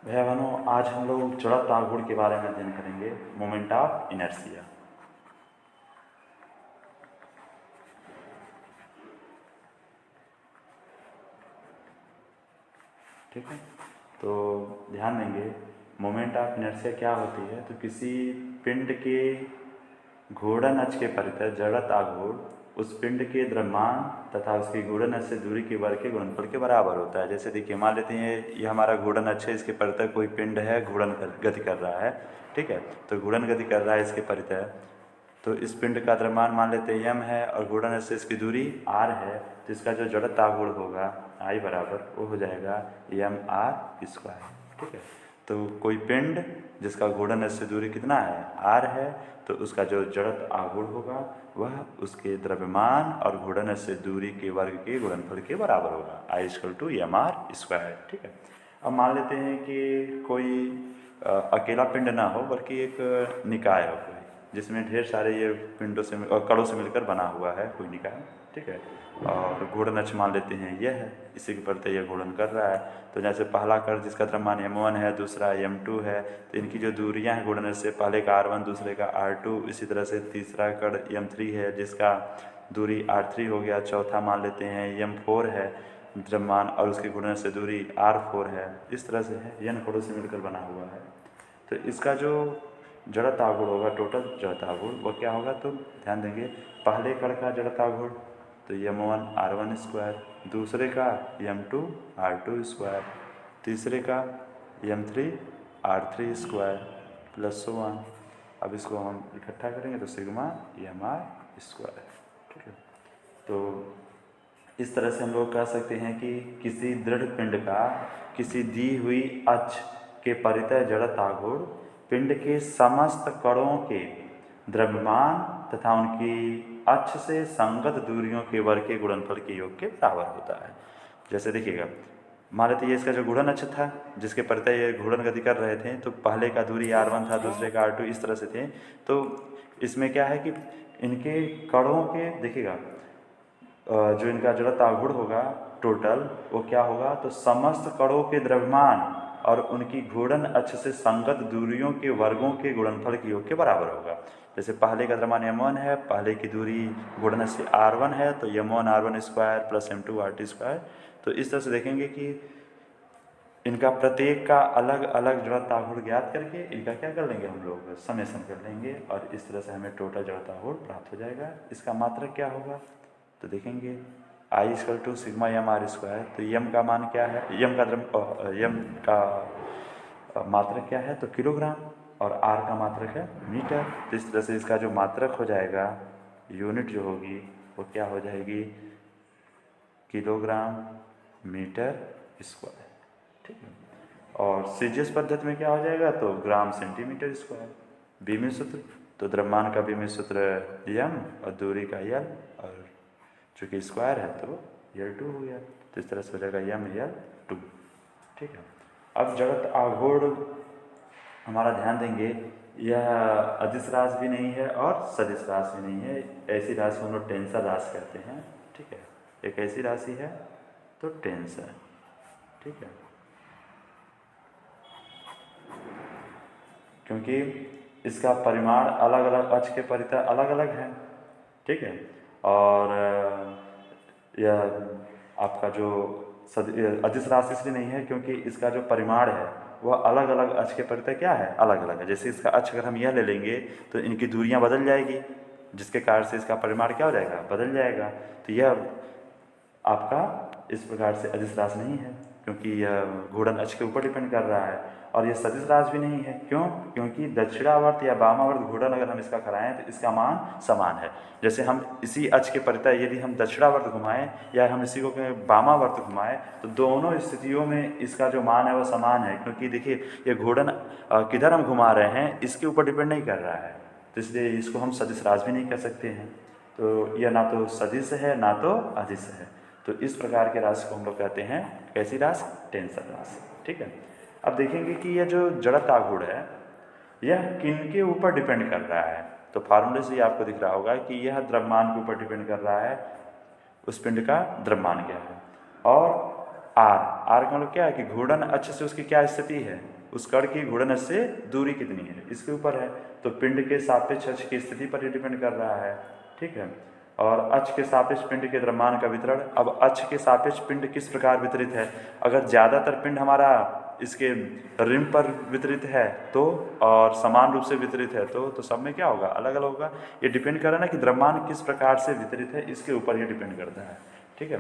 भैया बहनों, आज हम लोग जड़त्व आघूर्ण के बारे में अध्ययन करेंगे, मोमेंट ऑफ इनर्शिया। ठीक है, तो ध्यान देंगे मोमेंट ऑफ इनर्शिया क्या होती है। तो किसी पिंड के घूर्णन अक्ष के परितः जड़त्व आघूर्ण उस पिंड के द्रव्यमान तथा उसकी घूर्णन अक्ष से दूरी के वर्ग के गुणनफल के बराबर होता है। जैसे देखिए, मान लेते हैं ये हमारा घूर्णन अक्ष है, इसके परितः कोई पिंड है, घूर्णन गति कर रहा है। ठीक है, तो घूर्णन गति कर रहा है इसके परितः, तो इस पिंड का द्रव्यमान मान लेते हैं m है और घूर्णन अक्ष से इसकी दूरी r है। तो इसका जो जड़त्व आघूर्ण होगा I बराबर वो हो जाएगा mr²। ठीक है, तो कोई पिंड जिसका घूर्णन अक्ष से दूरी कितना है, r है, तो उसका जो जड़त्व आघूर्ण होगा वह उसके द्रव्यमान और घूर्णन अक्ष से दूरी के वर्ग के गुणनफल के बराबर होगा, I=mr²। ठीक है, अब मान लेते हैं कि कोई अकेला पिंड ना हो बल्कि एक निकाय हो कोई, जिसमें ढेर सारे ये पिंडों से और कणों से मिलकर बना हुआ है कोई निकाय। ठीक है, और घूर्णन अक्ष मान लेते हैं यह है, इसी के प्रति यह घूर्णन कर रहा है। तो जैसे पहला कण जिसका द्रव्यमान m1 है, दूसरा m2 है, तो इनकी जो दूरियां हैं घूर्णन अक्ष से, पहले का r1 दूसरे का r2, इसी तरह से तीसरा कण m3 है जिसका दूरी r3 हो गया, चौथा मान लेते हैं m4 है द्रव्यमान और उसकी घूर्णन से दूरी r4 है। इस तरह से है, n कणों से मिलकर बना हुआ है। तो इसका जो जड़त्व आघूर्ण होगा, टोटल जड़त्व आघूर्ण, वो क्या होगा, तो ध्यान देंगे पहले कण का जड़त्व आघूर्ण तो m1 r1², दूसरे का m2 r2², तीसरे का m3 r3² प्लस 1। अब इसको हम इकट्ठा करेंगे तो सिग्मा mr²। ठीक है, तो इस तरह से हम लोग कह सकते हैं कि किसी दृढ़ पिंड का किसी दी हुई अक्ष के परितः जड़त्व आघूर्ण पिंड के समस्त कणों के द्रव्यमान तथा उनकी अक्ष से संगत दूरियों के वर्ग के गुणनफल के योग के बराबर होता है। जैसे देखिएगा, मान लेते ये इसका जो घूर्णन अक्ष था जिसके परितः ये घूर्णन गति कर रहे थे, तो पहले का दूरी r1 था, दूसरे का r2, इस तरह से थे। तो इसमें क्या है कि इनके कणों के देखिएगा जो इनका जड़त्व आघूर्ण होगा टोटल वो क्या होगा, तो समस्त कणों के द्रव्यमान और उनकी घूर्णन अक्ष से संगत दूरियों के वर्गों के गुणनफल के योग के बराबर होगा। जैसे पहले का द्रव्यमान m1 है, पहले की दूरी घूर्णन से r1 है, तो m1 r1² plus m2 r2²। तो इस तरह से देखेंगे कि इनका प्रत्येक का अलग अलग जड़त्व आघूर्ण ज्ञात करके इनका क्या कर लेंगे, हम लोग समेशन कर लेंगे और इस तरह से हमें टोटल जड़त्व आघूर्ण प्राप्त हो जाएगा। इसका मात्रक क्या होगा, तो देखेंगे I=सिग्मा mr²। तो m का मान क्या है, m का मात्रक क्या है, तो किलोग्राम, और r का मात्रक है मीटर। तो इस तरह से इसका जो मात्रक हो जाएगा, यूनिट जो होगी वो क्या हो जाएगी, किलोग्राम मीटर स्क्वायर। ठीक है, और सीजीएस पद्धति में क्या हो जाएगा, तो ग्राम सेंटीमीटर स्क्वायर। बीमित सूत्र, तो द्रव्यमान का बीमित सूत्र m और दूरी का l, और चूँकि स्क्वायर है तो L2 हो गया। तो इस तरह से हो जाएगा mL2। ठीक है, अब जड़त्व आघूर्ण हमारा ध्यान देंगे, यह अदिश राशि भी नहीं है और सदिश राशि भी नहीं है। ऐसी राशि को हम लोग टेंसर राशि कहते हैं। ठीक है, एक ऐसी राशि है तो टेंसर। ठीक है, क्योंकि इसका परिमाण अलग अलग अक्ष के परितः अलग अलग है। ठीक है, और यह आपका जो अदिश राशि इसलिए नहीं है क्योंकि इसका जो परिमाण है वह अलग अलग अक्ष के परितः क्या है, अलग अलग है। जैसे इसका अक्ष अगर हम यह ले लेंगे तो इनकी दूरियां बदल जाएगी, जिसके कारण से इसका परिमाण क्या हो जाएगा, बदल जाएगा। तो यह आपका इस प्रकार से अदिश राशि नहीं है क्योंकि यह घूर्णन अक्ष के ऊपर डिपेंड कर रहा है। और ये सदिश राशि भी नहीं है, क्यों, क्योंकि दक्षिणावर्त या वामावर्त घूर्णन अगर हम इसका कराएं तो इसका मान समान है। जैसे हम इसी अक्ष के परितः यदि हम दक्षिणावर्त घुमाएं या हम इसी को वामावर्त घुमाएं तो दोनों स्थितियों में इसका जो मान है वह समान है, क्योंकि देखिए ये घूर्णन किधर हम घुमा रहे हैं इसके ऊपर डिपेंड नहीं कर रहा है। तो इसलिए इसको हम सदिश राशि भी नहीं कर सकते हैं। तो यह ना तो सदिश है ना तो अदिश है। तो इस प्रकार के राशि को हम लोग कहते हैं कैसी राशि, टेंसर राशि। ठीक है, अब देखेंगे कि यह जो जड़त्व आघूर्ण है यह किन के ऊपर डिपेंड कर रहा है। तो फार्मूले से ही आपको दिख रहा होगा कि यह द्रव्यमान के ऊपर डिपेंड कर रहा है, उस पिंड का द्रव्यमान क्या है। और आर। आर का मतलब क्या है कि घूर्णन अक्ष से उसकी क्या स्थिति है, उस कण की घूर्णन अक्ष से दूरी कितनी है, इसके ऊपर है। तो पिंड के सापेक्ष अक्ष की स्थिति पर ये डिपेंड कर रहा है, ठीक है। और अक्ष के सापेक्ष पिंड के द्रव्यमान का वितरण। अब अक्ष के सापेक्ष पिंड किस प्रकार वितरित है, अगर ज़्यादातर पिंड हमारा इसके रिम पर वितरित है तो, और समान रूप से वितरित है तो सब में क्या होगा, अलग अलग होगा। ये डिपेंड कर रहा है ना कि द्रव्यमान किस प्रकार से वितरित है, इसके ऊपर ये डिपेंड करता है, ठीक है।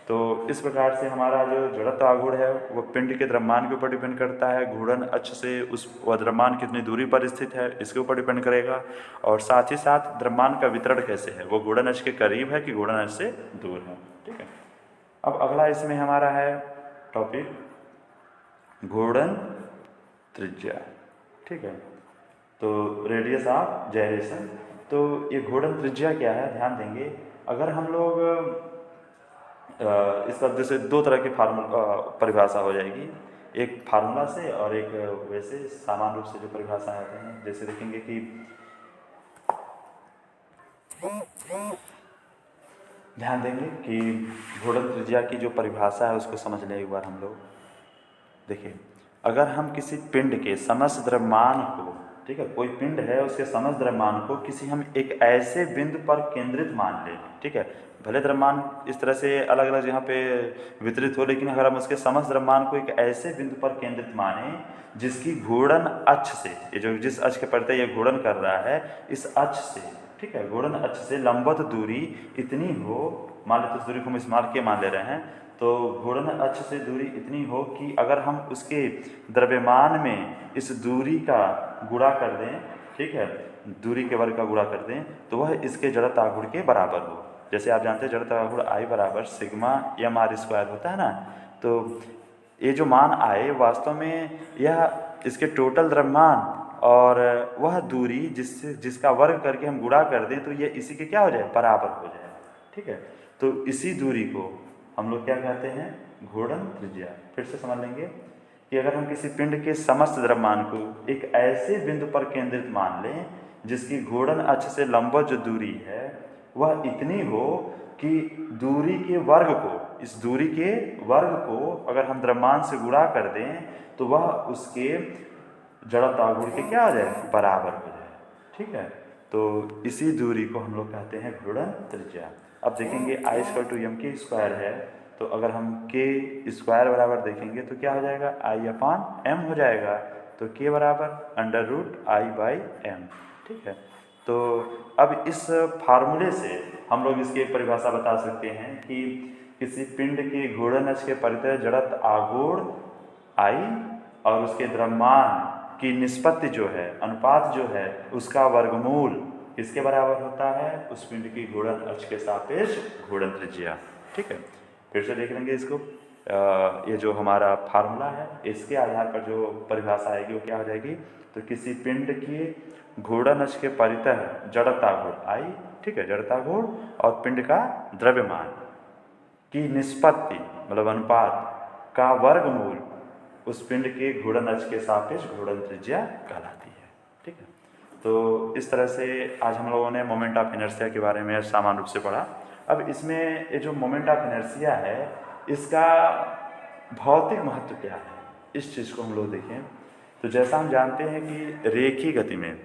तो इस प्रकार से हमारा जो जड़त्व आघूर्ण है वो पिंड के द्रव्यमान के ऊपर डिपेंड करता है, घूर्णन अक्ष से उस वह द्रव्यमान कितनी दूरी पर स्थित है इसके ऊपर डिपेंड करेगा, और साथ ही साथ द्रव्यमान का वितरण कैसे है, वो घूर्णन अक्ष के करीब है कि घूर्णन अक्ष से दूर है, ठीक है। अब अगला इसमें हमारा है टॉपिक घूर्णन त्रिज्या, ठीक है। तो रेडियस ऑफ जाइरेशन। तो ये घूर्णन त्रिज्या क्या है, ध्यान देंगे। अगर हम लोग इस शब्द से दो तरह की परिभाषा हो जाएगी, एक फार्मूला से और एक वैसे सामान्य रूप से जो परिभाषा आते हैं। जैसे देखेंगे कि ध्यान देंगे कि घूर्णन त्रिज्या की जो परिभाषा है उसको समझ लें एक बार हम लोग। देखिए, अगर हम किसी पिंड के समस्त द्रव्यमान को, ठीक है, कोई पिंड है उसके समस्त द्रव्यमान को किसी हम एक ऐसे बिंदु पर केंद्रित मान लें, ठीक है, भले द्रव्यमान इस तरह से अलग अलग जगह पे वितरित हो, लेकिन अगर हम उसके समस्त द्रव्यमान को एक ऐसे बिंदु पर केंद्रित माने जिसकी घूर्णन अक्ष से, ये जो जिस अक्ष के परितः ये घूर्णन कर रहा है, इस अक्ष से, ठीक है, घूर्णन अक्ष से लंबवत दूरी इतनी हो, मान लेते इस दूरी को हम स्मारक के मान ले रहे हैं, तो घूर्णन अक्ष से दूरी इतनी हो कि अगर हम उसके द्रव्यमान में इस दूरी का गुणा कर दें, ठीक है, दूरी के वर्ग का गुणा कर दें, तो वह इसके जड़त्व आघूर्ण के बराबर हो। जैसे आप जानते हैं जड़त्व आघूर्ण I बराबर सिग्मा एम आर स्क्वायर होता है ना। तो ये जो मान आए वास्तव में यह इसके टोटल द्रव्यमान और वह दूरी जिसका वर्ग करके हम गुणा कर दें तो ये इसी के क्या हो जाए, बराबर हो जाए, ठीक है। तो इसी दूरी को हम लोग क्या कहते हैं, घूर्णन त्रिज्या। फिर से समझ लेंगे कि अगर हम किसी पिंड के समस्त द्रव्यमान को एक ऐसे बिंदु पर केंद्रित मान लें जिसकी घूर्णन अक्ष से लंबवत जो दूरी है वह इतनी हो कि दूरी के वर्ग को, इस दूरी के वर्ग को अगर हम द्रव्यमान से गुणा कर दें तो वह उसके जड़त्व आघूर्ण के क्या हो जाए, बराबर हो जाए, ठीक है। तो इसी दूरी को हम लोग कहते हैं घूर्णन त्रिज्या। अब देखेंगे I=m² है, तो अगर हम k स्क्वायर बराबर देखेंगे तो क्या हो जाएगा, I/m हो जाएगा। तो k बराबर √I/m, ठीक है। तो अब इस फार्मूले से हम लोग इसकी एक परिभाषा बता सकते हैं कि किसी पिंड के घूर्णन अक्ष के परितः जड़त्व आघूर्ण I और उसके द्रव्यमान की निष्पत्ति जो है, अनुपात जो है, उसका वर्गमूल किसके बराबर होता है, उस पिंड की घूर्णन अक्ष के सापेक्ष घूर्णन त्रिज्या, ठीक है। फिर से देख लेंगे इसको। ये जो हमारा फार्मूला है इसके आधार पर जो परिभाषा आएगी वो क्या हो जाएगी, तो किसी पिंड की घूर्णन अक्ष के परितः जड़त्व आघूर्ण I, ठीक है, जड़त्व आघूर्ण और पिंड का द्रव्यमान की निष्पत्ति मतलब अनुपात का वर्गमूल उस पिंड के घूर्णन अक्ष के सापेक्ष घूर्णन त्रिज्या कहलाती है, ठीक है। तो इस तरह से आज हम लोगों ने मोमेंट ऑफ इनर्शिया के बारे में सामान्य रूप से पढ़ा। अब इसमें ये जो मोमेंट ऑफ इनर्शिया है इसका भौतिक महत्व क्या है, इस चीज़ को हम लोग देखें। तो जैसा हम जानते हैं कि रेखीय गति में,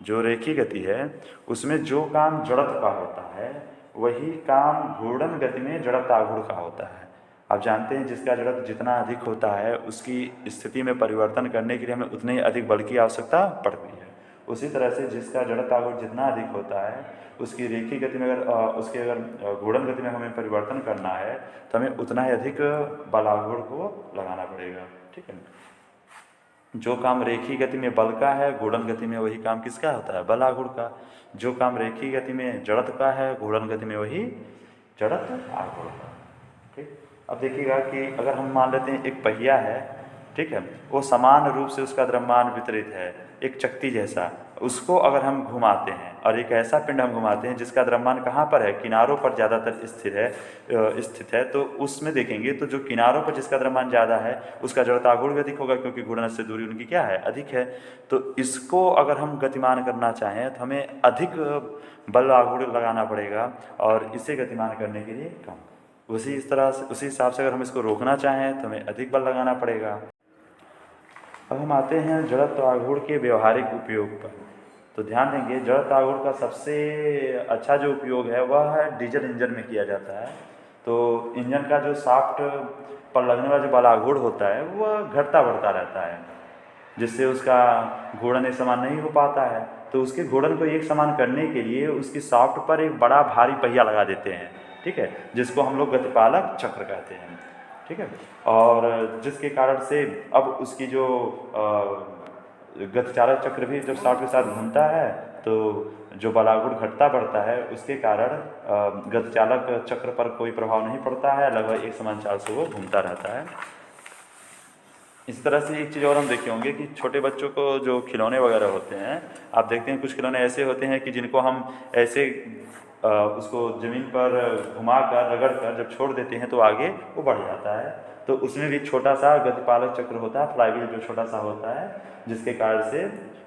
जो रेखीय गति है उसमें जो काम जड़त्व का होता है वही काम घूर्णन गति में जड़त्व आघूर्ण का होता है। आप जानते हैं जिसका जड़त्व जितना अधिक होता है उसकी स्थिति में परिवर्तन करने के लिए हमें उतने ही अधिक बल की आवश्यकता पड़ती है। उसी तरह से जिसका जड़त्व आघूर्ण जितना अधिक होता है उसकी रेखीय गति में अगर घूर्णन गति में हमें परिवर्तन करना है तो हमें उतना ही अधिक बल आघूर्ण को लगाना पड़ेगा, ठीक है। जो काम रेखीय गति में बल का है घूर्णन गति में वही काम किसका होता है, बल आघूर्ण का। जो काम रेखीय गति में जड़त्व का है घूर्णन गति में वही जड़त्व आघूर्ण का, ठीक। अब देखिएगा कि अगर हम मान लेते हैं एक पहिया है, ठीक है, वो समान रूप से उसका द्रव्यमान वितरित है, एक चक्ति जैसा, उसको अगर हम घुमाते हैं और एक ऐसा पिंड हम घुमाते हैं जिसका द्रव्यमान कहाँ पर है, किनारों पर ज़्यादातर स्थित है, तो उसमें देखेंगे तो जो किनारों पर जिसका द्रव्यमान ज़्यादा है उसका जड़त्व आघूर्ण भी अधिक होगा क्योंकि घूर्णन से दूरी उनकी क्या है, अधिक है। तो इसको अगर हम गतिमान करना चाहें तो हमें अधिक बल आघूर्ण लगाना पड़ेगा और इसे गतिमान करने के लिए कम। उसी हिसाब से अगर हम इसको रोकना चाहें तो हमें अधिक बल लगाना पड़ेगा। अब हम आते हैं जड़त्व आघूर्ण के व्यवहारिक उपयोग पर। तो ध्यान देंगे, जड़त्व आघूर्ण का सबसे अच्छा जो उपयोग है वह है डीजल इंजन में किया जाता है। तो इंजन का जो शाफ्ट पर लगने वाला जो बल आघूर्ण होता है वह घटता बढ़ता रहता है, जिससे उसका घूर्णन एक समान नहीं हो पाता है। तो उसके घूर्णन को एक समान करने के लिए उसकी शाफ्ट पर एक बड़ा भारी पहिया लगा देते हैं, ठीक है, जिसको हम लोग गतिपालक चक्र कहते हैं, ठीक है। और जिसके कारण से अब उसकी जो गतिचालक चक्र भी जब शाफ्ट के साथ घूमता है तो जो बलागुण घटता बढ़ता है उसके कारण गतिचालक चक्र पर कोई प्रभाव नहीं पड़ता है, लगभग एक समान चाल से वो घूमता रहता है। इस तरह से एक चीज़ और हम देखे होंगे कि छोटे बच्चों को जो खिलौने वगैरह होते हैं, आप देखते हैं कुछ खिलौने ऐसे होते हैं कि जिनको हम ऐसे उसको ज़मीन पर घुमा कर रगड़ कर जब छोड़ देते हैं तो आगे वो बढ़ जाता है। तो उसमें भी छोटा सा गतिपालक चक्र होता है, फ्लाईव्हील जो छोटा सा होता है, जिसके कारण से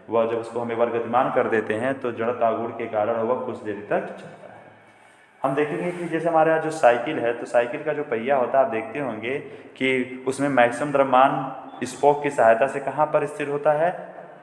वह जब उसको हम एक बार गतिमान कर देते हैं तो जड़त्व आघूर्ण के कारण वह कुछ देर तक चलता है। हम देखेंगे कि जैसे हमारे यहाँ जो साइकिल है, तो साइकिल का जो पहिया होता है आप देखते होंगे कि उसमें मैक्सिमम द्रव्यमान स्पोक की सहायता से कहाँ पर स्थिर होता है,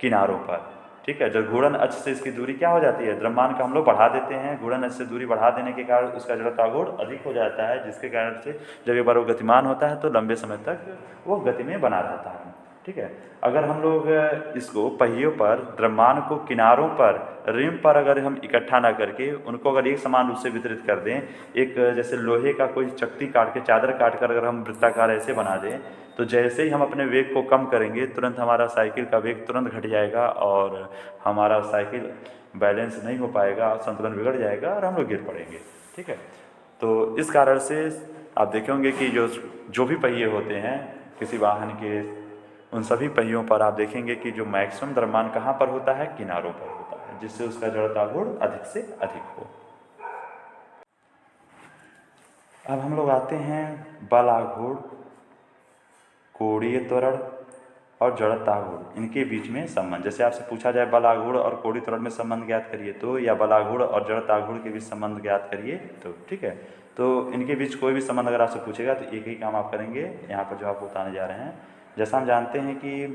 किनारों पर, ठीक है। जब घूर्णन अक्ष से इसकी दूरी क्या हो जाती है, द्रव्यमान का हम लोग बढ़ा देते हैं, घूर्णन अक्ष से दूरी बढ़ा देने के कारण उसका जड़त्व आघूर्ण अधिक हो जाता है, जिसके कारण से जब एक बार वो गतिमान होता है तो लंबे समय तक वो गति में बना रहता है, ठीक है। अगर हम लोग इसको पहियों पर द्रव्यमान को किनारों पर रिम पर अगर हम इकट्ठा ना करके उनको अगर एक समान रूप से वितरित कर दें, एक जैसे लोहे का कोई चक्ति काट के चादर काट कर अगर हम वृत्ताकार ऐसे बना दें, तो जैसे ही हम अपने वेग को कम करेंगे तुरंत हमारा साइकिल का वेग तुरंत घट जाएगा और हमारा साइकिल बैलेंस नहीं हो पाएगा, संतुलन बिगड़ जाएगा और हम लोग गिर पड़ेंगे, ठीक है। तो इस कारण से आप देखे होंगे कि जो भी पहिए होते हैं किसी वाहन के, उन सभी पहियों पर आप देखेंगे कि जो मैक्सिमम द्रव्यमान कहाँ पर होता है, किनारों पर होता है, जिससे उसका जड़त्व आघूर्ण अधिक से अधिक हो। अब हम लोग आते हैं बल आघूर्ण, कोणीय त्वरण और जड़त्व आघूर्ण, इनके बीच में संबंध। जैसे आपसे पूछा जाए बल आघूर्ण और कोणीय त्वरण में संबंध ज्ञात करिए तो, या बल आघूर्ण और जड़त्व आघूर्ण के बीच संबंध ज्ञात करिए तो, ठीक है। तो इनके बीच कोई भी संबंध अगर आपसे पूछेगा तो एक ही काम आप करेंगे, यहाँ पर जो आप बताने जा रहे हैं। जैसा हम जानते हैं कि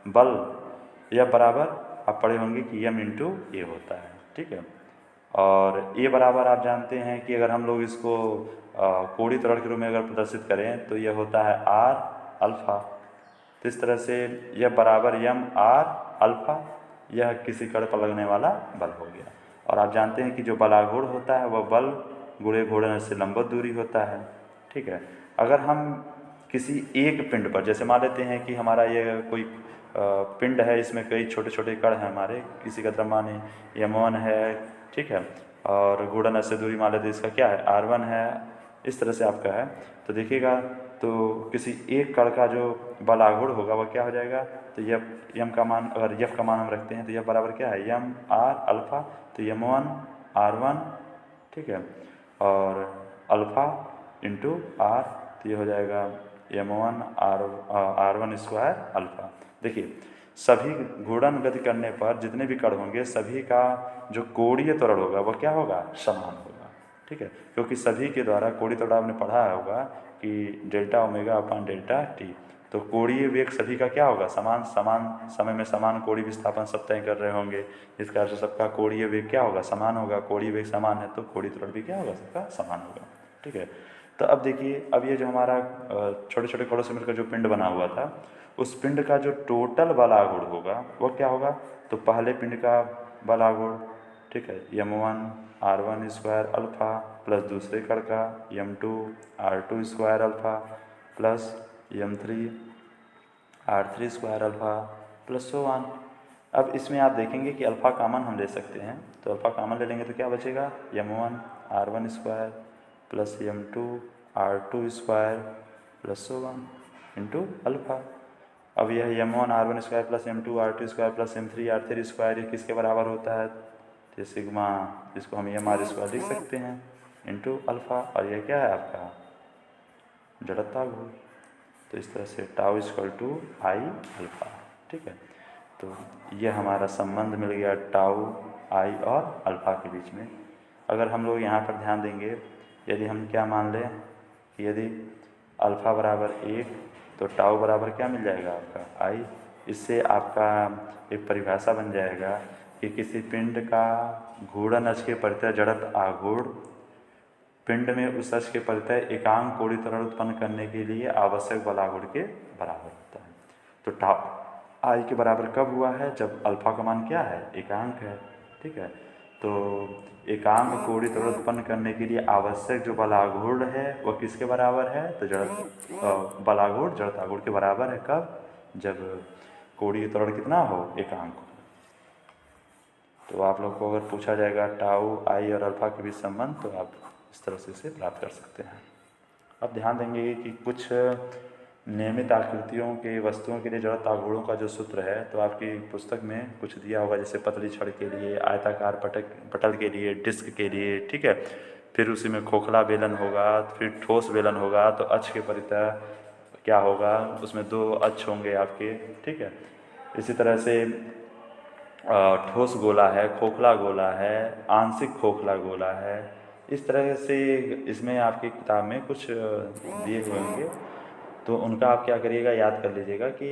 बल या बराबर आप पढ़े होंगे कि m इंटू ए होता है, ठीक है। और ए बराबर आप जानते हैं कि अगर हम लोग इसको कोणीय त्वरण के रूप में अगर प्रदर्शित करें तो यह होता है आर अल्फा। तो इस तरह से यह बराबर यम आर अल्फा, यह किसी कण पर लगने वाला बल हो गया। और आप जानते हैं कि जो बलाघूर्ण होता है वह बल गुणे घूर्णन से लंबवत दूरी होता है, ठीक है। अगर हम किसी एक पिंड पर, जैसे मान लेते हैं कि हमारा ये कोई पिंड है, इसमें कई छोटे छोटे कण हैं हमारे, किसी का द्रव्यमान m1 है, ठीक है, और घूर्णन से दूरी मान लेते हैं इसका क्या है r1 है, इस तरह से आपका है। तो देखिएगा तो किसी एक कण का जो बल आघूर्ण होगा वह क्या हो जाएगा, तो यम का मान, अगर यफ का मान हम रखते हैं तो यह बराबर क्या है, यम आर अल्फा, तो m1 r1, ठीक है, और अल्फा इंटू आर, तो ये हो जाएगा m1 r1 स्क्वायर अल्फा। देखिए सभी घूर्णन गति करने पर जितने भी कण होंगे सभी का जो कोणीय त्वरण होगा वह क्या होगा, समान होगा, ठीक है। क्योंकि सभी के द्वारा कोणीय त्वरण आपने पढ़ा होगा कि delta omega upon delta T, तो कोणीय वेग सभी का क्या होगा, समान समय में समान कोणीय विस्थापन सब तय कर रहे होंगे, इस कारण से सबका कोणीय वेग क्या होगा, समान होगा। कोणीय वेग समान है तो कोणीय त्वरण भी क्या होगा, सबका समान होगा, ठीक है। तो अब देखिए, अब ये जो हमारा छोटे छोटे कणों से मिलकर जो पिंड बना हुआ था, उस पिंड का जो टोटल बल आघूर्ण होगा वह क्या होगा, तो पहले पिंड का बल आघूर्ण, ठीक है, m1 r1 square alpha plus दूसरे कण का m2 r2 square alpha plus m3 r3 square alpha plus so one. अब इसमें आप देखेंगे कि अल्फ़ा कामन हम ले सकते हैं, तो अल्फ़ा कामन ले लेंगे तो क्या बचेगा, m1 r1 square plus m2 r2 square plus so one into alpha. अब यह m1 r1 square plus m2 r2 square plus m3 r3 square ये किसके बराबर होता है, तो सिग्मा, इसको हम m r स्क्वायर लिख सकते हैं इंटू अल्फ़ा, और यह क्या है आपका जड़त्व आघूर्ण। तो इस तरह से tau equal to I alpha, ठीक है। तो यह हमारा संबंध मिल गया टाउ आई और अल्फ़ा के बीच में। अगर हम लोग यहाँ पर ध्यान देंगे यदि हम क्या मान लें कि यदि अल्फ़ा बराबर 1 तो टाउ बराबर क्या मिल जाएगा आपका आई। इससे आपका एक परिभाषा बन जाएगा कि किसी पिंड का घूर्णन अक्ष के परितः जड़त्व आघूर्ण पिंड में उस अक्ष के परितः एकांक कोणीय त्वरण उत्पन्न करने के लिए आवश्यक बल आघूर्ण के बराबर होता है। तो टाउ आई के बराबर कब हुआ है, जब अल्फा का मान क्या है, एकांक है। ठीक है, तो एकांक कोणीय त्वरण उत्पन्न करने के लिए आवश्यक जो बल आघूर्ण है वह किसके बराबर है, तो जड़ बल आघूर्ण जड़त्व आघूर्ण के बराबर है। कब, जब कोणीय त्वरण कितना हो, एकांक हो। तो आप लोग को अगर पूछा जाएगा टाउ आई और अल्फा के बीच संबंध, तो आप इस तरह से इसे प्राप्त कर सकते हैं। अब ध्यान देंगे कि कुछ नियमित आकृतियों के वस्तुओं के लिए जड़त्व आघूर्णों का जो सूत्र है, तो आपकी पुस्तक में कुछ दिया होगा, जैसे पतली छड़ के लिए, आयताकार पटल के लिए, डिस्क के लिए। ठीक है, फिर उसी में खोखला बेलन होगा, फिर ठोस बेलन होगा, तो अक्ष के परितः क्या होगा, उसमें 2 अक्ष होंगे आपके। ठीक है, इसी तरह से ठोस गोला है, खोखला गोला है, आंशिक खोखला गोला है। इस तरह से इसमें आपकी किताब में कुछ दिए हुए होंगे, तो उनका आप क्या करिएगा, याद कर लीजिएगा कि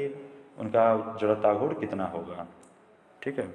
उनका जड़त्व आघूर्ण कितना होगा। ठीक है।